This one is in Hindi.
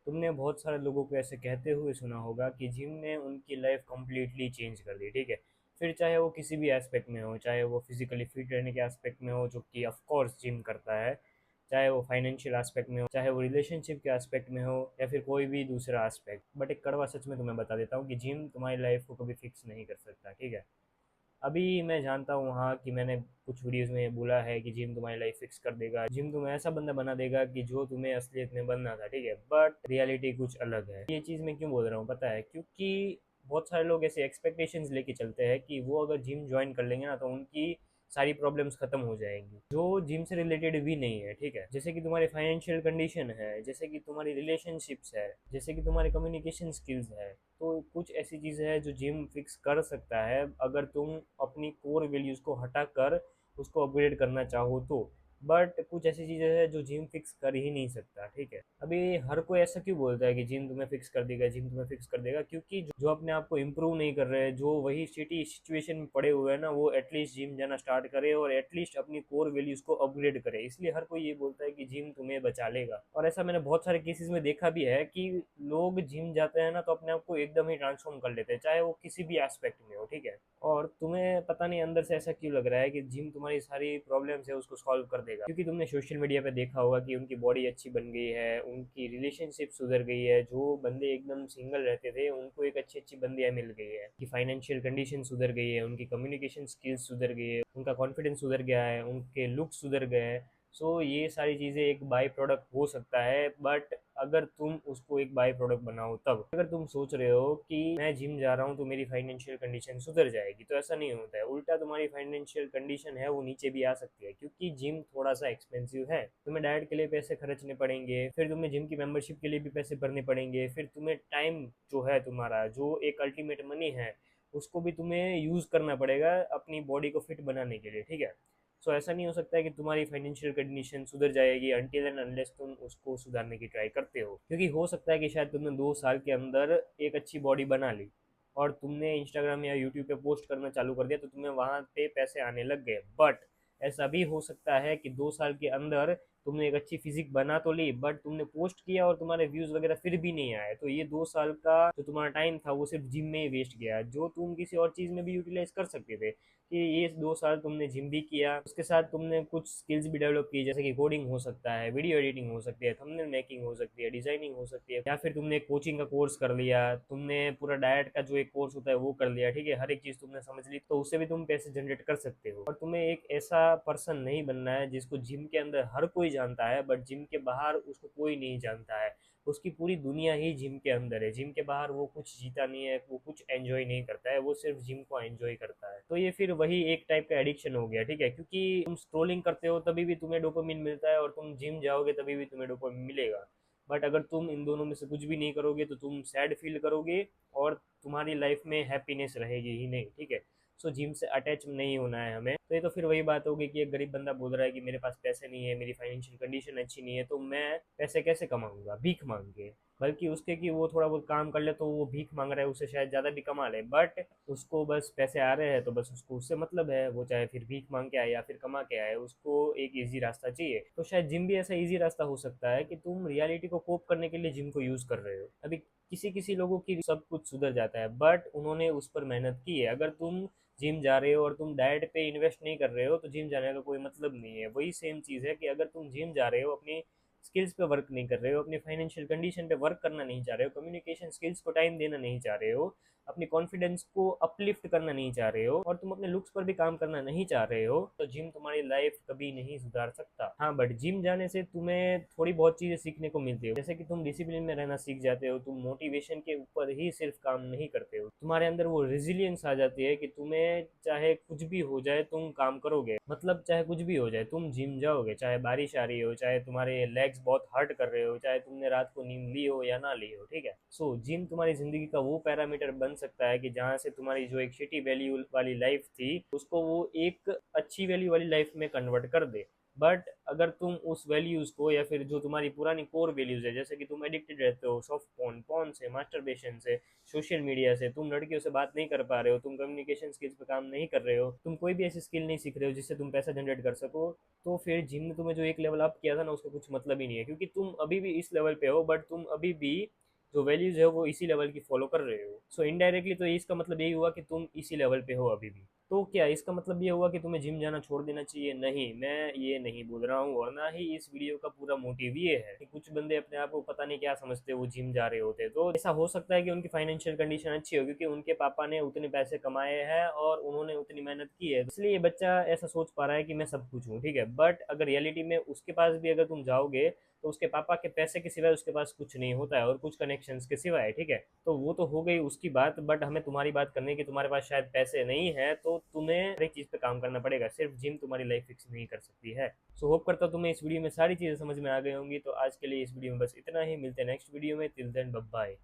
तुमने बहुत सारे लोगों को ऐसे कहते हुए सुना होगा कि जिम ने उनकी लाइफ कंप्लीटली चेंज कर दी, ठीक है। फिर चाहे वो किसी भी एस्पेक्ट में हो, चाहे वो फिजिकली फिट रहने के एस्पेक्ट में हो, जो कि ऑफ कोर्स जिम करता है, चाहे वो फाइनेंशियल एस्पेक्ट में हो, चाहे वो रिलेशनशिप के एस्पेक्ट में हो, या फिर कोई भी दूसरा एस्पेक्ट। बट एक कड़वा सच में तुम्हें बता देता हूँ कि जिम तुम्हारी लाइफ को कभी फिक्स नहीं कर सकता, ठीक है। अभी मैं जानता हूँ हाँ कि मैंने कुछ वीडियोस में बोला है कि जिम तुम्हारी लाइफ फिक्स कर देगा, जिम तुम्हें ऐसा बंदा बना देगा कि जो तुम्हें असलियत में बनना था, ठीक है। बट रियलिटी कुछ अलग है। ये चीज़ मैं क्यों बोल रहा हूँ पता है? क्योंकि बहुत सारे लोग ऐसे एक्सपेक्टेशंस लेके चलते हैं कि वो अगर जिम ज्वाइन कर लेंगे ना तो उनकी सारी प्रॉब्लम्स खत्म हो जाएंगी, जो जिम से रिलेटेड भी नहीं है, ठीक है। जैसे कि तुम्हारी फाइनेंशियल कंडीशन है, जैसे कि तुम्हारी रिलेशनशिप्स है, जैसे कि तुम्हारे कम्युनिकेशन स्किल्स है। तो कुछ ऐसी चीज़ें हैं जो जिम फिक्स कर सकता है अगर तुम अपनी कोर वैल्यूज़ को हटाकर उसको अपग्रेड करना चाहो तो। बट कुछ ऐसी चीज़ें हैं जो जिम फिक्स कर ही नहीं सकता, ठीक है। अभी हर कोई ऐसा क्यों बोलता है कि जिम तुम्हें फिक्स कर देगा, जिम तुम्हें फिक्स कर देगा? क्योंकि जो अपने आप को इम्प्रूव नहीं कर रहे हैं, जो वही सिटी सिचुएशन में पड़े हुए हैं ना, वो एटलीस्ट जिम जाना स्टार्ट करे और एटलीस्ट अपनी कोर वैल्यूज़ को अपग्रेड करे। इसलिए हर कोई ये बोलता है कि जिम तुम्हें बचा लेगा। और ऐसा मैंने बहुत सारे केसेस में देखा भी है कि लोग जिम जाते हैं ना तो अपने आप को एकदम ही ट्रांसफॉर्म कर लेते हैं, चाहे वो किसी भी एस्पेक्ट में हो, ठीक है। और तुम्हें पता नहीं अंदर से ऐसा क्यों लग रहा है कि जिम तुम्हारी सारी प्रॉब्लम्स है उसको सॉल्व कर देगा, क्योंकि तुमने सोशल मीडिया पे देखा होगा कि उनकी बॉडी अच्छी बन गई है, उनकी रिलेशनशिप सुधर गई है, जो बंदे एकदम सिंगल रहते थे उनको एक अच्छी अच्छी बंदियां मिल गई है, उनकी फाइनेंशियल कंडीशन सुधर गई है, उनकी कम्युनिकेशन स्किल्स सुधर गई है, उनका कॉन्फिडेंस सुधर गया है, उनके लुक सुधर गए हैं। सो ये सारी चीज़ें एक बाई प्रोडक्ट हो सकता है, बट अगर तुम उसको एक बाई प्रोडक्ट बनाओ तब। अगर तुम सोच रहे हो कि मैं जिम जा रहा हूँ तो मेरी फाइनेंशियल कंडीशन सुधर जाएगी, तो ऐसा नहीं होता है। उल्टा तुम्हारी फाइनेंशियल कंडीशन है वो नीचे भी आ सकती है, क्योंकि जिम थोड़ा सा एक्सपेंसिव है। तुम्हें डाइट के लिए पैसे खर्चने पड़ेंगे, फिर तुम्हें जिम की मेंबरशिप के लिए भी पैसे भरने पड़ेंगे, फिर तुम्हें टाइम जो है तुम्हारा, जो एक अल्टीमेट मनी है, उसको भी तुम्हें यूज़ करना पड़ेगा अपनी बॉडी को फिट बनाने के लिए, ठीक है। सो ऐसा नहीं हो सकता है कि तुम्हारी फाइनेंशियल कंडीशन सुधर जाएगी अनटिल एंड अनलेस तुम उसको सुधारने की ट्राई करते हो। क्योंकि हो सकता है कि शायद तुमने 2 साल के अंदर एक अच्छी बॉडी बना ली और तुमने इंस्टाग्राम या यूट्यूब पे पोस्ट करना चालू कर दिया, तो तुम्हें वहाँ पे पैसे आने लग गए। बट ऐसा भी हो सकता है कि 2 साल के अंदर तुमने एक अच्छी फिजिक बना तो ली, बट तुमने पोस्ट किया और तुम्हारे व्यूज वगैरह फिर भी नहीं आए, तो ये 2 साल का जो तुम्हारा टाइम था वो सिर्फ जिम में ही वेस्ट गया, जो तुम किसी और चीज़ में भी यूटिलाइज कर सकते थे। कि ये 2 साल तुमने जिम भी किया, उसके साथ तुमने कुछ स्किल्स भी डेवलप की, जैसे कि कोडिंग हो सकता है, वीडियो एडिटिंग हो सकती है, थंबनेल मेकिंग हो सकती है, डिजाइनिंग हो सकती है, या फिर तुमने कोचिंग का कोर्स कर लिया, तुमने पूरा डाइट का जो एक कोर्स होता है वो कर लिया, ठीक है। हर एक चीज़ तुमने समझ ली, तो उससे भी तुम पैसे जनरेट कर सकते हो। और तुम्हें एक ऐसा पर्सन नहीं बनना है जिसको जिम के अंदर हर कोई जानता है बट जिम के बाहर उसको कोई नहीं जानता है। उसकी पूरी दुनिया ही जिम के अंदर है, जिम के बाहर वो कुछ जीता नहीं है, वो कुछ एंजॉय नहीं करता है, वो सिर्फ जिम को एंजॉय करता है। तो ये फिर वही एक टाइप का एडिक्शन हो गया, ठीक है। क्योंकि तुम स्क्रोलिंग करते हो तभी भी तुम्हें डोपामिन मिलता है और तुम जिम जाओगे तभी भी तुम्हें डोपामिन मिलेगा। बट अगर तुम इन दोनों में से कुछ भी नहीं करोगे तो तुम सैड फील करोगे और तुम्हारी लाइफ में हैप्पीनेस रहेगी ही नहीं, ठीक है। सो जिम से अटैच नहीं होना है हमें। तो ये तो फिर वही बात होगी कि एक गरीब बंदा बोल रहा है कि मेरे पास पैसे नहीं है, मेरी फाइनेंशियल कंडीशन अच्छी नहीं है, तो मैं पैसे कैसे कमाऊंगा? भीख मांग के। बल्कि उसके कि वो थोड़ा बहुत काम कर ले तो वो भीख मांग रहा है, उससे शायद ज़्यादा भी कमा ले, बट उसको बस पैसे आ रहे हैं तो बस उसको उससे मतलब है। वो चाहे फिर भीख मांग के आए या फिर कमा के आए, उसको एक ईजी रास्ता चाहिए। तो शायद जिम भी ऐसा ईजी रास्ता हो सकता है कि तुम रियलिटी को कोप करने के लिए जिम को यूज़ कर रहे हो। अभी किसी किसी लोगों की सब कुछ सुधर जाता है बट उन्होंने उस पर मेहनत की है। अगर तुम जिम जा रहे हो और तुम डाइट पे इन्वेस्ट नहीं कर रहे हो तो जिम जाने का कोई मतलब नहीं है। वही सेम चीज़ है कि अगर तुम जिम जा रहे हो, अपनी स्किल्स पे वर्क नहीं कर रहे हो, अपनी फाइनेंशियल कंडीशन पे वर्क करना नहीं चाह रहे हो, कम्युनिकेशन स्किल्स को टाइम देना नहीं चाह रहे हो, अपनी कॉन्फिडेंस को अपलिफ्ट करना नहीं चाह रहे हो, और तुम अपने लुक्स पर भी काम करना नहीं चाह रहे हो, तो जिम तुम्हारी लाइफ कभी नहीं सुधार सकता। हाँ, बट जिम जाने से तुम्हें थोड़ी बहुत चीज़ें सीखने को मिलती है, जैसे कि तुम डिसिप्लिन में रहना सीख जाते हो, तुम मोटिवेशन के ऊपर ही सिर्फ काम नहीं करते हो, तुम्हारे अंदर वो रेजिलियंस आ जाती है कि तुम्हें चाहे कुछ भी हो जाए तुम काम करोगे। मतलब चाहे कुछ भी हो जाए तुम जिम जाओगे, चाहे बारिश आ रही हो, चाहे तुम्हारे लेग्स बहुत हर्ट कर रहे हो, चाहे तुमने रात को नींद ली हो या ना ली हो, ठीक है। सो जिम तुम्हारी जिंदगी का वो पैरामीटर बन सकता है कि जहाँ से तुम्हारी जो एक शिटी वैल्यू वाली लाइफ थी उसको वो एक अच्छी वैल्यू वाली लाइफ में कन्वर्ट कर दे। बट अगर तुम उस वैल्यूज़ को या फिर जो तुम्हारी पुरानी कोर वैल्यूज़ है, जैसे कि तुम एडिक्टेड रहते हो सॉफ्ट पोर्न पॉर्न से, मास्टरबेशन से, सोशल मीडिया से, तुम लड़कियों से बात नहीं कर पा रहे हो, तुम कम्युनिकेशन स्किल्स पे काम नहीं कर रहे हो, तुम कोई भी ऐसी स्किल नहीं सीख रहे हो जिससे तुम पैसा जनरेट कर सको, तो फिर जिम ने तुम्हें जो एक लेवल अप किया था ना, उसका कुछ मतलब ही नहीं है, क्योंकि तुम अभी भी इस लेवल पे हो, बट तुम अभी भी जो वैल्यूज है वो इसी लेवल की फॉलो कर रहे हो। सो इनडायरेक्टली तो इसका मतलब यही हुआ कि तुम इसी लेवल पे हो अभी भी। तो क्या इसका मतलब ये हुआ कि तुम्हें जिम जाना छोड़ देना चाहिए? नहीं, मैं ये नहीं बोल रहा हूँ, और ना ही इस वीडियो का पूरा मोटिव ये है कि कुछ बंदे अपने आप को पता नहीं क्या समझते वो जिम जा रहे होते, तो ऐसा हो सकता है कि उनकी फाइनेंशियल कंडीशन अच्छी हो, क्योंकि उनके पापा ने उतने पैसे कमाए हैं और उन्होंने उतनी मेहनत की है, इसलिए ये बच्चा ऐसा सोच पा रहा है कि मैं सब कुछ हूँ, ठीक है। बट अगर रियलिटी में उसके पास भी अगर तुम जाओगे, तो उसके पापा के पैसे के सिवाय उसके पास कुछ नहीं होता है, और कुछ कनेक्शंस के सिवाय, ठीक है। तो वो तो हो गई उसकी बात, बट हमें तुम्हारी बात करनी है कि तुम्हारे पास शायद पैसे नहीं है, तो तुम्हें हर एक चीज़ पे काम करना पड़ेगा, सिर्फ जिम तुम्हारी लाइफ फिक्स नहीं कर सकती है। सो होप करता हूं तुम्हें इस वीडियो में सारी चीज़ें समझ में आ गई होंगी। तो आज के लिए इस वीडियो में बस इतना ही, मिलते हैं नेक्स्ट वीडियो में, टिल देन बाय बाय।